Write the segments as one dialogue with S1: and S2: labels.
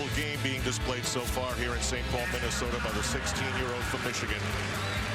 S1: incredible game being displayed so far here in St. Paul, Minnesota by the 16-year-old from Michigan,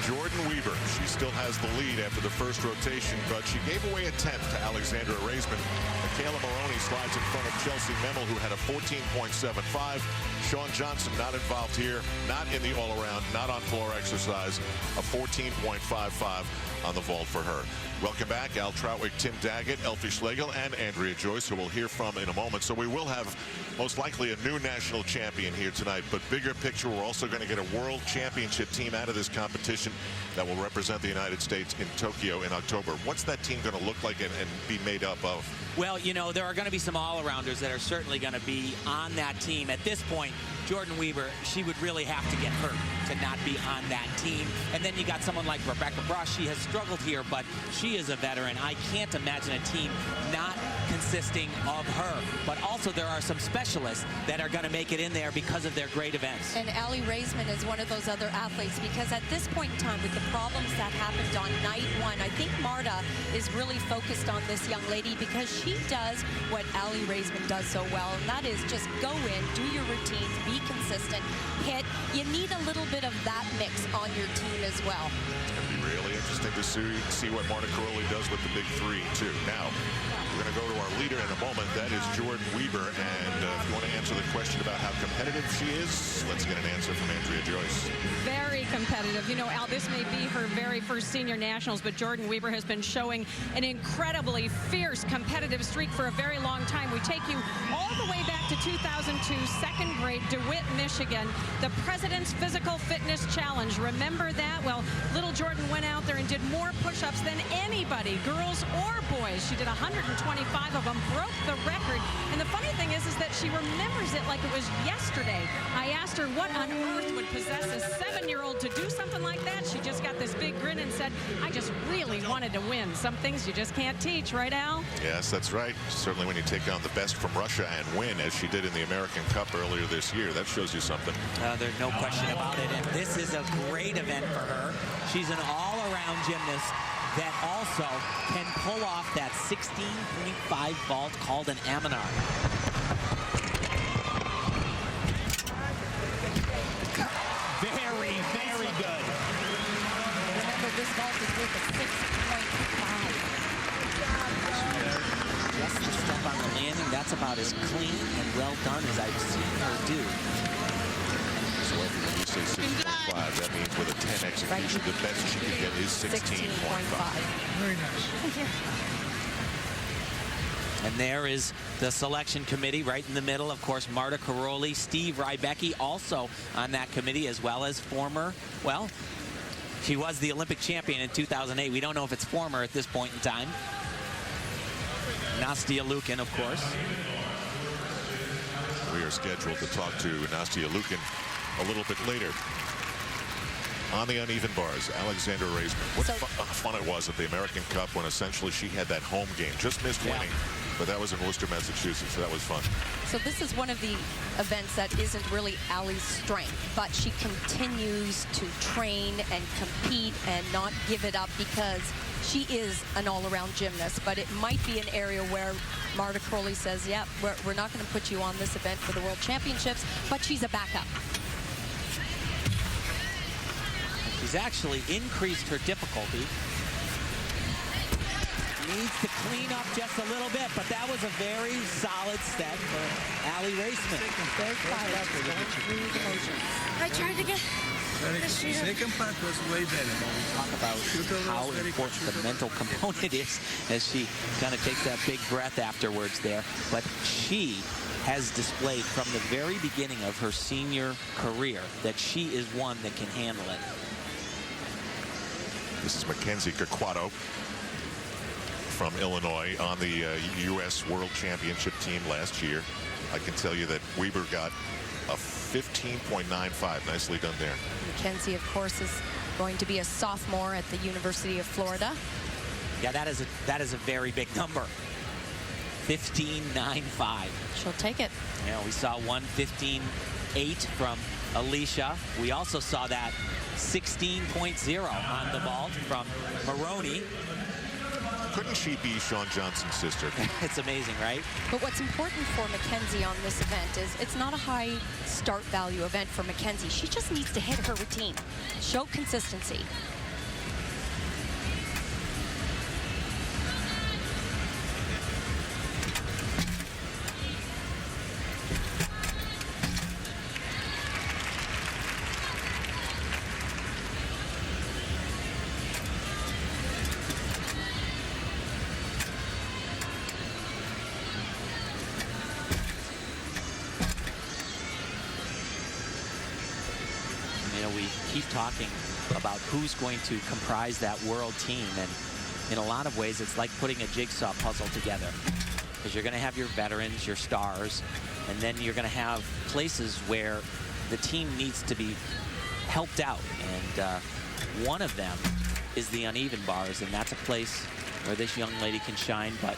S1: Jordyn Wieber. She still has the lead after the first rotation, but she gave away a 10th to Alexandra Raisman. Michaela Maroney slides in front of Chellsie Memmel, who had a 14.75. Shawn Johnson not involved here, not in the all-around, not on floor exercise. A 14.55 on the vault for her. Welcome back, Al Troutwig, Tim Daggett, Elfie Schlegel, and Andrea Joyce, who we'll hear from in a moment. So we will have most likely a new national champion here tonight, but bigger picture, we're also going to get a world championship team out of this competition that will represent the United States in Tokyo in October. What's that team going to look like and be made up of?
S2: Well, you know, there are going to be some all-arounders that are certainly going to be on that team. At this point, Jordyn Wieber, she would really have to get hurt to not be on that team. And then you got someone like Rebecca Brush. She has struggled here, but she is a veteran. I can't imagine a team not consisting of her. But also there are some specialists that are going to make it in there because of their great events.
S3: And Allie Raisman is one of those other athletes, because at this point in time, with the problems that happened on night one, I think Marta is really focused on this young lady because she does what Allie Raisman does so well, and that is just go in, do your routines, be consistent, hit. You need a little bit of that mix on your team as well.
S1: It's going to be really interesting to see what Marta Caroli does with the big three, too. Now, we're going to go to our leader in a moment. That is Jordyn Wieber. And if you want to answer the question about how competitive she is, let's get an answer from Andrea Joyce.
S4: Very competitive. You know, Al, this may be her very first senior nationals, but Jordyn Wieber has been showing an incredibly fierce competitive streak for a very long time. We take you all the way back to 2002, second grade, DeWitt, Michigan, the President's Physical Fitness Challenge. Remember that? Well, little Jordyn went out there and did more push-ups than anybody, girls or boys. She did 125 of them, broke the record. And the funny thing is that she remembers it like it was yesterday. I asked her what on earth would possess a 7-year-old to do something like that. She just got this big grin and said, I just really wanted to win. Some things you just can't teach, right, Al?
S1: Yes, that's right. Certainly when you take on the best from Russia and win, as she did in the American Cup earlier this year, that shows you something.
S2: There's no question about it. And this is a great event for her. She's an all-around gymnast that also can pull off that 16.5 vault called an Aminar. Very, very good.
S3: Remember, this vault is with a 6.5.
S2: Just the step on the landing, that's about as clean and well done as I've seen her do.
S1: So when you say 6.5, that means with a 10 execution, the best she could get is 16.5.
S5: Very nice.
S3: Thank you.
S2: And there is the selection committee right in the middle. Of course, Marta Caroli, Steve Rybecki also on that committee, as well as former, well, she was the Olympic champion in 2008. We don't know if it's former at this point in time. Nastia Lukin, of course.
S1: We are scheduled to talk to Nastia Lukin a little bit later. On the uneven bars, Alexandra Raisman. What fun it was at the American Cup when essentially she had that home game. Just missed winning, but that was in Worcester, Massachusetts, so that was fun.
S3: So this is one of the events that isn't really Allie's strength, but she continues to train and compete and not give it up because she is an all-around gymnast. But it might be an area where Marta Caroli says, yeah, we're not going to put you on this event for the World Championships, but she's a backup.
S2: She's actually increased her difficulty. Needs to clean up just a little bit, but that was a very solid step for Allie Raisman.
S3: Very quiet, going through the motions.
S6: I tried to get
S5: Second part was way better.
S2: Talk about how important the mental component is as she kind of takes that big breath afterwards there. But she has displayed from the very beginning of her senior career that she is one that can handle it.
S1: This is Mackenzie Caquatto from Illinois on the U.S. World Championship team last year. I can tell you that Wieber got a 15.95. Nicely done there.
S3: Mackenzie, of course, is going to be a sophomore at the University of Florida.
S2: Yeah, that is a very big number. 15.95.
S3: She'll take it.
S2: Yeah, we saw 1:15.8 from Alicia. We also saw that 16.0 on the vault from Maroney.
S1: couldn't she be Shawn Johnson's sister?
S2: It's amazing, right?
S3: But what's important for Mackenzie on this event is it's not a high start value event for Mackenzie. She just needs to hit her routine, show consistency.
S2: We keep talking about who's going to comprise that world team, and in a lot of ways it's like putting a jigsaw puzzle together, because you're going to have your veterans, your stars, and then you're going to have places where the team needs to be helped out, and one of them is the uneven bars, and that's a place where this young lady can shine. But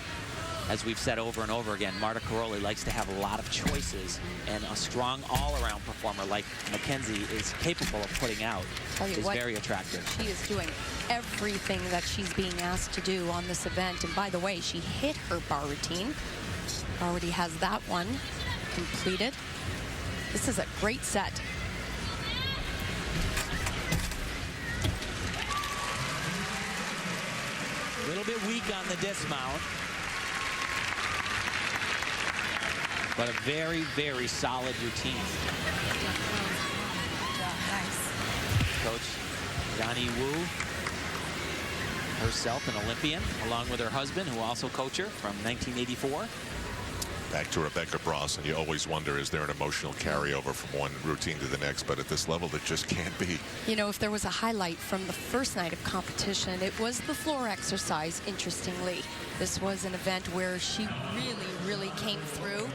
S2: as we've said over and over again, Marta Karolyi likes to have a lot of choices, and a strong all-around performer like Mackenzie is capable of putting out is very attractive.
S3: She is doing everything that she's being asked to do on this event. And by the way, she hit her bar routine. Already has that one completed. This is a great set.
S2: A little bit weak on the dismount, but a very, very solid routine.
S3: Nice.
S2: Coach Johnny Wu, herself an Olympian, along with her husband, who also coached her from 1984.
S1: Back to Rebecca Bross, and you always wonder, is there an emotional carryover from one routine to the next? But at this level, it just can't be.
S3: You know, if there was a highlight from the first night of competition, it was the floor exercise, interestingly. This was an event where she really, really came through.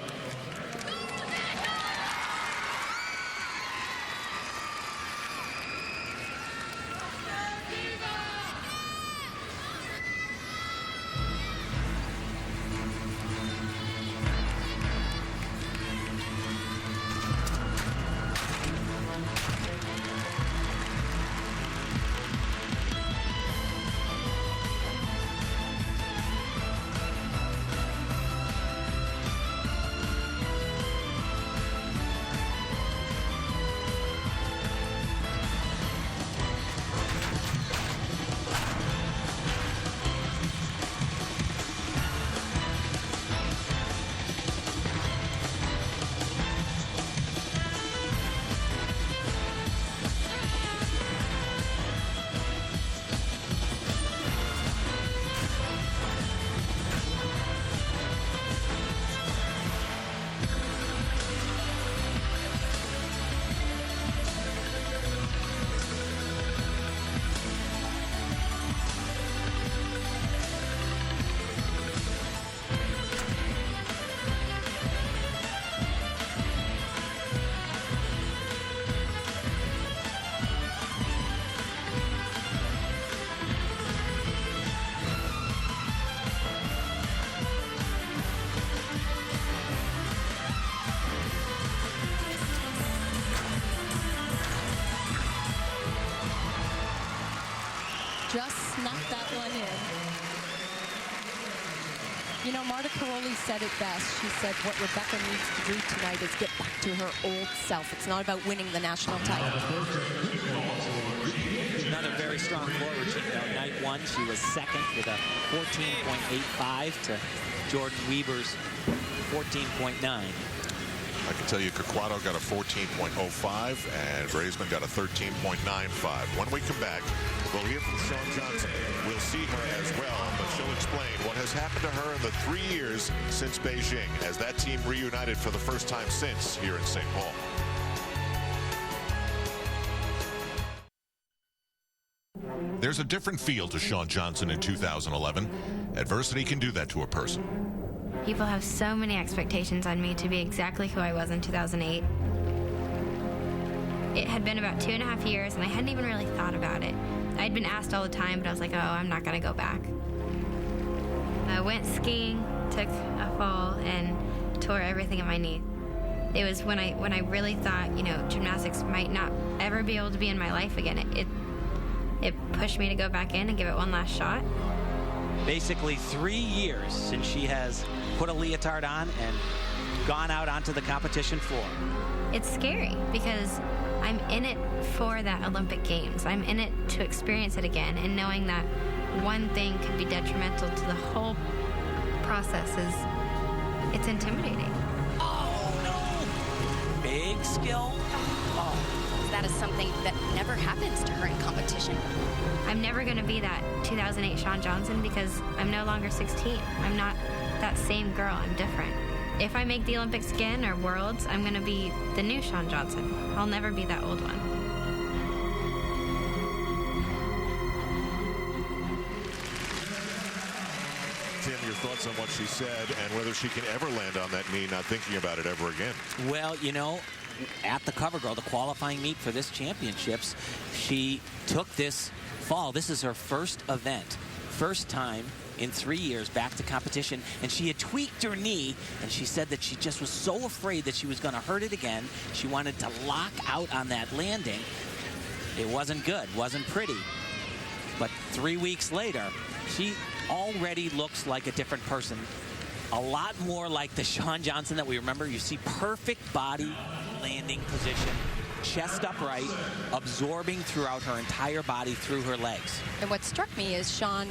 S3: Just snuck that one in. You know, Marta Karolyi said it best. She said what Rebecca needs to do tonight is get back to her old self. It's not about winning the national title.
S2: Another very strong floor routine, though. Night one, she was second with a 14.85 to Jordyn Wieber's 14.9.
S1: I can tell you Caquatto got a 14.05 and Raisman got a 13.95. When we come back, we'll hear from Shawn Johnson. We'll see her as well, but she'll explain what has happened to her in the 3 years since Beijing as that team reunited for the first time since here in St. Paul. There's a different feel to Shawn Johnson in 2011. Adversity can do that to a person.
S6: People have so many expectations on me to be exactly who I was in 2008. It had been about 2.5 years, and I hadn't even really thought about it. I'd been asked all the time, but I was like, oh, I'm not going to go back. I went skiing, took a fall, and tore everything in my knee. It was when I really thought, you know, gymnastics might not ever be able to be in my life again. It pushed me to go back in and give it one last shot.
S2: basically 3 years since she has put a leotard on and gone out onto the competition floor.
S6: It's scary because I'm in it for that Olympic Games. I'm in it to experience it again, and knowing that one thing could be detrimental to the whole process it's intimidating.
S2: Oh, no. Big skill. Oh.
S3: That is something that never happens to her in competition.
S6: I'm never going to be that 2008 Shawn Johnson because I'm no longer 16. I'm not that same girl. I'm different. If I make the Olympics again or Worlds, I'm going to be the new Shawn Johnson. I'll never be that old one.
S1: Tim, your thoughts on what she said and whether she can ever land on that knee, not thinking about it ever again?
S2: Well, you know, at the cover girl, the qualifying meet for this championships, she took this fall. This is her first event, first time in 3 years back to competition, and she had tweaked her knee, and she said that she just was so afraid that she was going to hurt it again. She wanted to lock out on that landing. It wasn't good, wasn't pretty. But 3 weeks later, she already looks like a different person. A lot more like the Shawn Johnson that we remember. You see perfect body landing position, chest upright, absorbing throughout her entire body through her legs.
S3: And what struck me is Shawn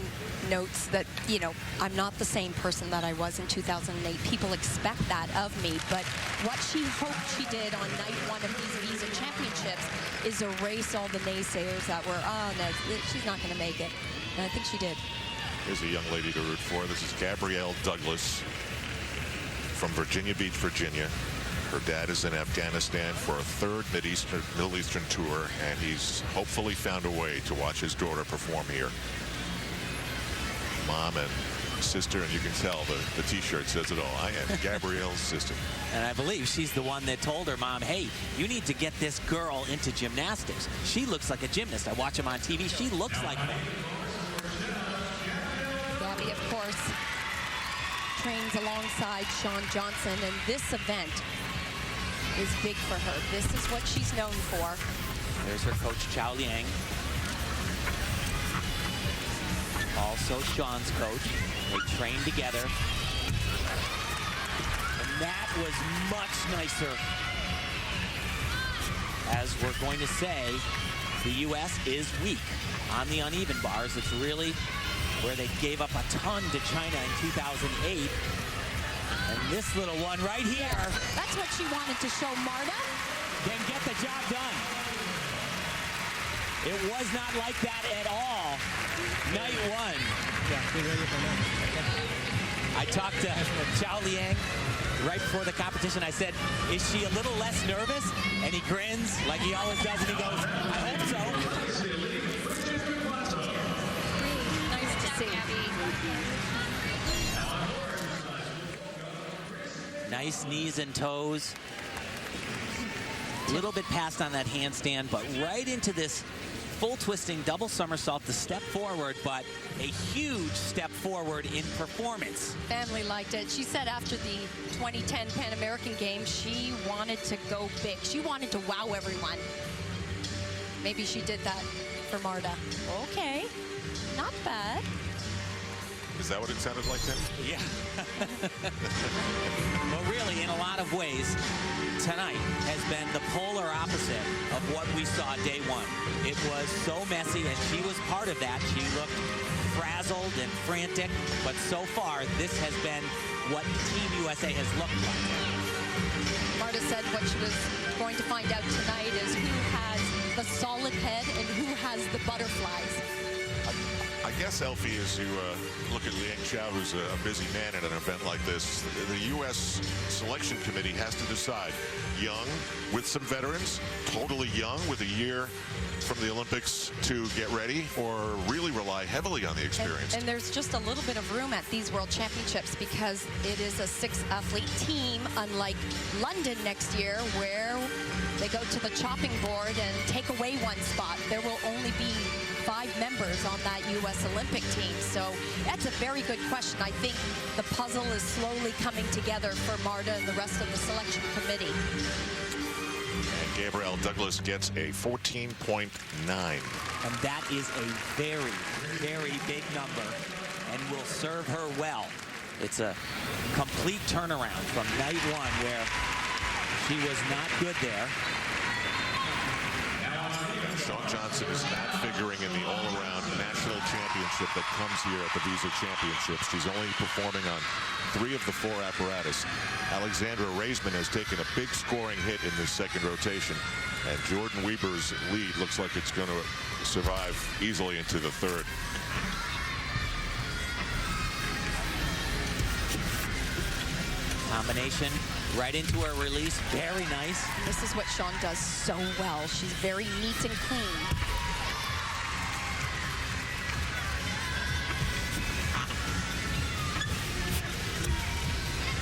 S3: notes that, you know, I'm not the same person that I was in 2008. People expect that of me, but what she hoped she did on night one of these Visa Championships is erase all the naysayers that were, oh, no, she's not going to make it. And I think she did.
S1: Here's a young lady to root for. This is Gabrielle Douglas from Virginia Beach, Virginia. Her dad is in Afghanistan for a third Middle Eastern tour, and he's hopefully found a way to watch his daughter perform here. Mom and sister, and you can tell the T-shirt says it all. I am Gabrielle's sister.
S2: And I believe she's the one that told her mom, hey, you need to get this girl into gymnastics. She looks like a gymnast. I watch him on TV. She looks like that.
S3: Gabby, of course, trains alongside Shawn Johnson, and this event is big for her. This is what she's known for.
S2: There's her coach, Chow Liang. Also Shawn's coach. They trained together. And that was much nicer. As we're going to say, the U.S. is weak on the uneven bars. It's really where they gave up a ton to China in 2008. And this little one right here.
S3: That's what she wanted to show Marta.
S2: Can get the job done. It was not like that at all. Night one. I talked to Chow Liang right before the competition. I said, is she a little less nervous? And he grins like he always does, and he goes, I hope so.
S3: Nice to see.
S2: Nice knees and toes. A little bit past on that handstand, but right into this full twisting double somersault, the step forward, but a huge step forward in performance.
S3: Family liked it. She said after the 2010 Pan American Games, she wanted to go big. She wanted to wow everyone. Maybe she did that for Marta. Okay, not bad.
S1: Is that what it sounded like, Tim?
S2: Yeah. Well, really, in a lot of ways, tonight has been the polar opposite of what we saw day one. It was so messy, and she was part of that. She looked frazzled and frantic, but so far, this has been what Team USA has looked like.
S3: Marta said what she was going to find out tonight is who has the solid head and who has the butterflies.
S1: I guess, Elfie, as you look at Liang Chow, who's a busy man at an event like this, the U.S. selection committee has to decide. Young with some veterans, totally young with a year from the Olympics to get ready, or really rely heavily on the experience.
S3: And there's just a little bit of room at these World Championships because it is a 6-athlete team, unlike London next year, where they go to the chopping board and take away one spot. There will only be 5 members on that U.S. Olympic team. So that's a very good question. I think the puzzle is slowly coming together for Marta and the rest of the selection committee.
S1: And Gabrielle Douglas gets a 14.9.
S2: And that is a very, very big number and will serve her well. It's a complete turnaround from night one where she was not good there.
S1: Shawn Johnson is not figuring in the all-around national championship that comes here at the Visa Championships. She's only performing on 3 of the 4 apparatus. Alexandra Raisman has taken a big scoring hit in this second rotation, and Jordyn Wieber's lead looks like it's going to survive easily into the third.
S2: Combination right into her release. Very nice.
S3: This is what Shawn does so well. She's very neat and clean.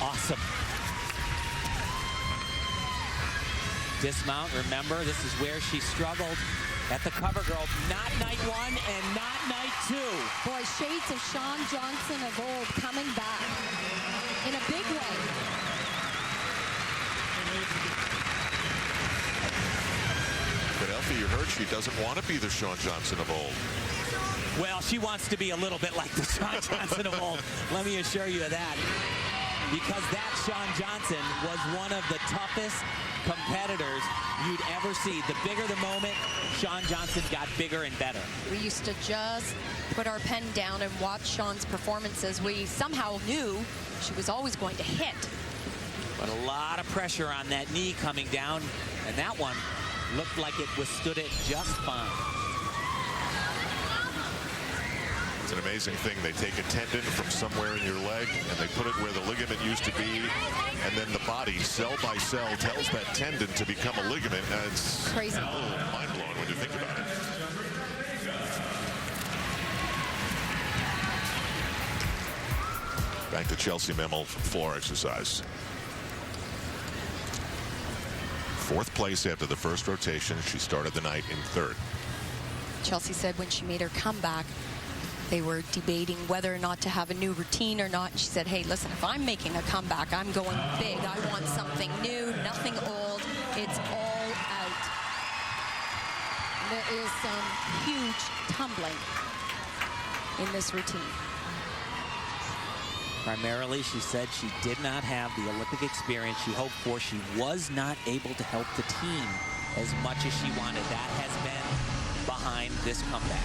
S2: Awesome. Dismount, remember, this is where she struggled at the cover girl. Not night 1 and not night 2.
S3: Boy, shades of Shawn Johnson of old coming back in a big way.
S1: Philadelphia, you heard she doesn't want to be the Shawn Johnson of old.
S2: Well, she wants to be a little bit like the Shawn Johnson of old. Let me assure you of that. Because that Shawn Johnson was one of the toughest competitors you'd ever see. The bigger the moment, Shawn Johnson got bigger and better.
S3: We used to just put our pen down and watch Shawn's performances. We somehow knew she was always going to hit.
S2: But a lot of pressure on that knee coming down, and that one looked like it withstood it just fine.
S1: It's an amazing thing. They take a tendon from somewhere in your leg and they put it where the ligament used to be, and then the body, cell by cell, tells that tendon to become a ligament. And it's
S3: crazy.
S1: A little mind-blowing when you think about it. Back to Chellsie Memmel floor exercise. 4th place after the first rotation. She started the night in 3rd.
S3: Chellsie said when she made her comeback, they were debating whether or not to have a new routine or not. She said, hey, listen, if I'm making a comeback, I'm going big. I want something new, nothing old. It's all out. There is some huge tumbling in this routine.
S2: Primarily, she said she did not have the Olympic experience she hoped for. She was not able to help the team as much as she wanted. That has been behind this comeback.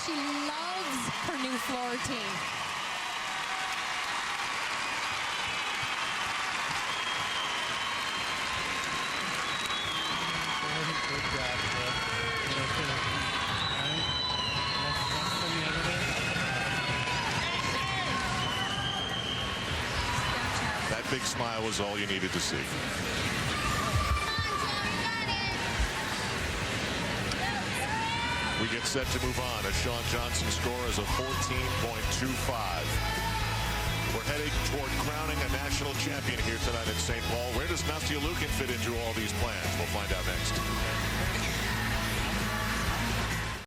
S3: She loves her new floor routine.
S1: That big smile was all you needed to see. We get set to move on as Shawn Johnson's score is a 14.25. We're heading toward crowning a national champion here tonight in St. Paul. Where does Nastia Lukin fit into all these plans? We'll find out next.